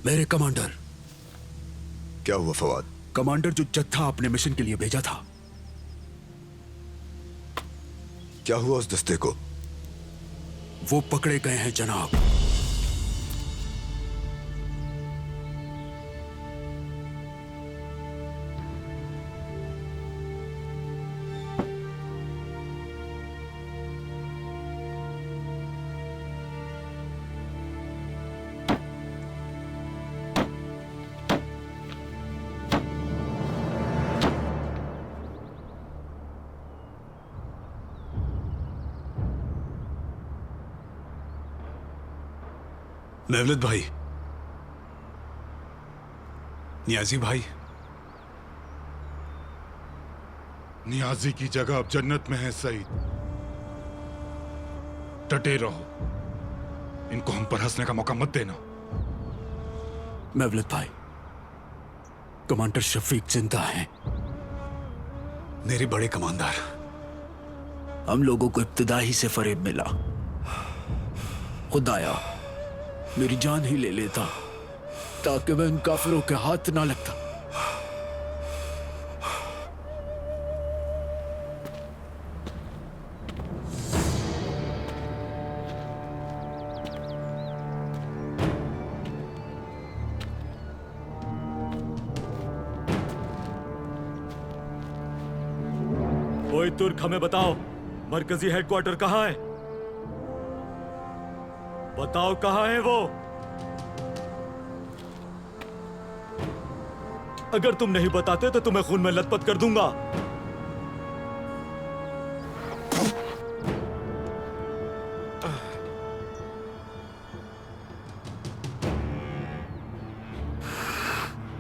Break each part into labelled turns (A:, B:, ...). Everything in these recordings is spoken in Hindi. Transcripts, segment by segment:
A: मेरे कमांडर।
B: क्या हुआ फवाद?
A: कमांडर, जो जत्था आपने मिशन के लिए भेजा था।
B: क्या हुआ उस दस्ते को?
A: वो पकड़े गए हैं जनाब।
C: मेवलद भाई, नियाजी भाई।
D: नियाजी की जगह अब जन्नत में है सईद। डटे रहो, इनको हम पर हंसने का मौका मत देना।
A: मेवलद भाई, कमांडर शफीक जिंदा हैं।
C: मेरे बड़े कमांडर।
A: हम लोगों को इब्तिदा ही से फरेब मिला। खुदाया मेरी जान ही ले लेता ताकि मैं उन काफिरों के हाथ ना लगता।
E: ओए तुर्क, हमें बताओ मरकजी हेडक्वार्टर कहां है? बताओ कहां है वो? अगर तुम नहीं बताते तो तुम्हें खून में लथपथ कर दूंगा।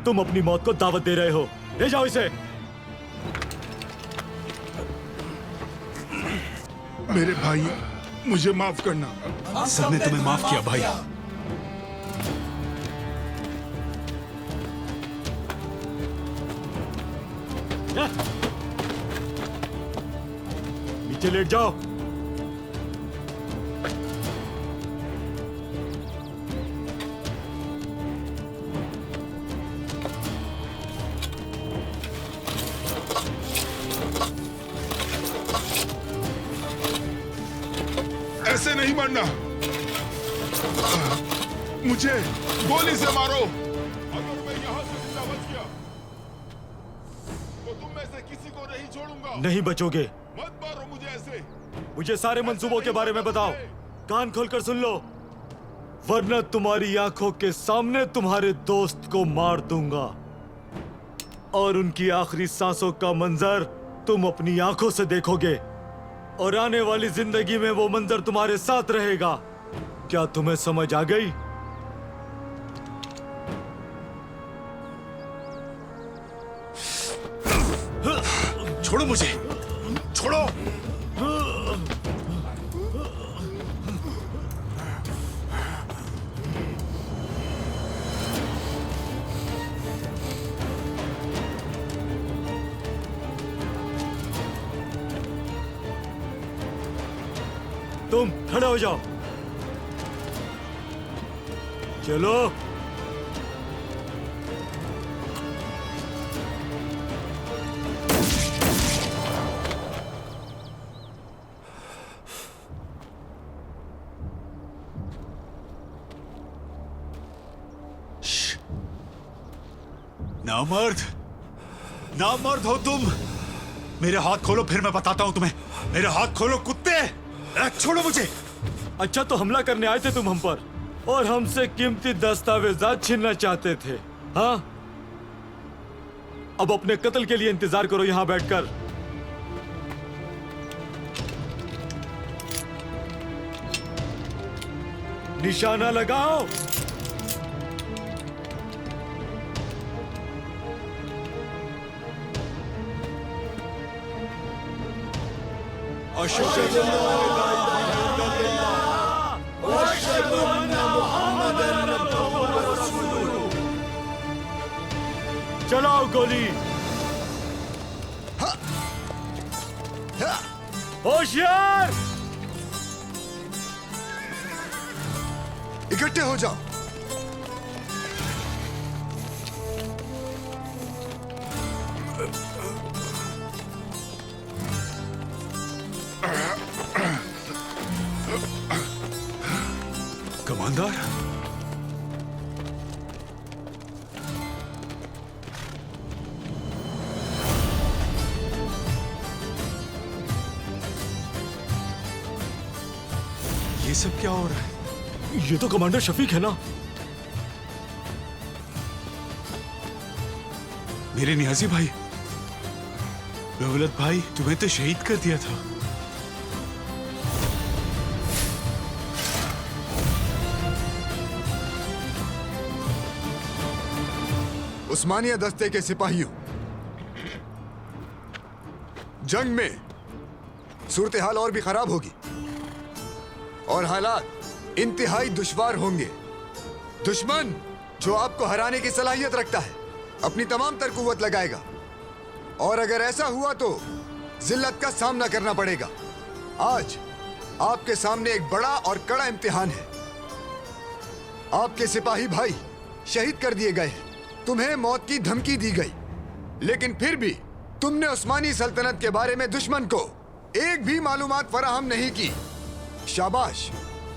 E: तुम अपनी मौत को दावत दे रहे हो। ले जाओ इसे।
D: मेरे भाई, मुझे माफ करना।
C: सबने तुम्हें माफ किया भाई।
E: नीचे लेट जाओ।
D: ऐसे नहीं मरना। मुझे गोली से मारो। अगर मैं यहाँ से जिंदा बच गया तो तुम में से किसी को नहीं छोड़ूंगा।
E: नहीं बचोगे।
D: मत मारो मुझे ऐसे।
E: मुझे सारे मंसूबों के बारे में बताओ। कान खोलकर सुन लो, वरना तुम्हारी आंखों के सामने तुम्हारे दोस्त को मार दूंगा और उनकी आखिरी सांसों का मंजर तुम अपनी आंखों से देखोगे और आने वाली जिंदगी में वो मंजर तुम्हारे साथ रहेगा। क्या तुम्हें समझ आ गई?
C: छोड़ो मुझे, छोड़ो।
E: तुम खड़े हो जाओ। चलो।
C: नामर्द, नामर्द हो तुम। मेरे हाथ खोलो, फिर मैं बताता हूं तुम्हें। मेरे हाथ खोलो कुत्ते। छोड़ो मुझे।
E: अच्छा, तो हमला करने आए थे तुम हम पर और हमसे कीमती दस्तावेजात छीनना चाहते थे, हाँ? अब अपने कत्ल के लिए इंतजार करो यहां बैठकर। निशाना लगाओ। चलाओ गोली। होशियार।
B: इकट्ठे हो जाओ।
C: कमांडर, ये सब क्या हो रहा है?
E: ये तो कमांडर शफीक है ना?
C: मेरे नियाजी भाई, रवलत भाई, तुम्हें तो शहीद कर दिया था।
B: उस्मानिया दस्ते के सिपाहियों, जंग में सूरत हाल और भी खराब होगी और हालात इंतहाई दुश्वार होंगे। दुश्मन जो आपको हराने की सलाहियत रखता है अपनी तमाम तर कुव्वत लगाएगा और अगर ऐसा हुआ तो जिल्लत का सामना करना पड़ेगा। आज आपके सामने एक बड़ा और कड़ा इम्तिहान है। आपके सिपाही भाई शहीद कर दिए गए हैं, तुम्हें मौत की धमकी दी गई, लेकिन फिर भी तुमने उस्मानी सल्तनत के बारे में दुश्मन को एक भी मालूमात फराहम नहीं की। शाबाश,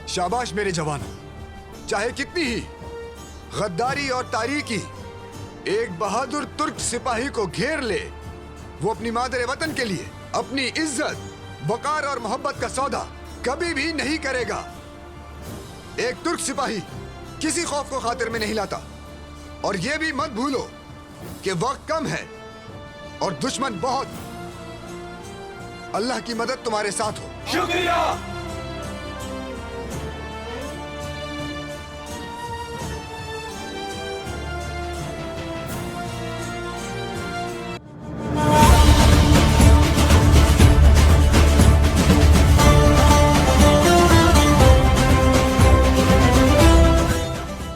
B: शाबाश मेरे जवानों। चाहे कितनी ही गद्दारी और तारीकी एक बहादुर तुर्क सिपाही को घेर ले, वो अपनी मादरे वतन के लिए अपनी इज्जत, वकार और मोहब्बत का सौदा कभी भी नहीं करेगा। एक तुर्क सिपाही किसी खौफ को खातिर में नहीं लाता। और यह भी मत भूलो कि वक्त कम है और दुश्मन बहुत। अल्लाह की मदद तुम्हारे साथ हो।
E: शुक्रिया।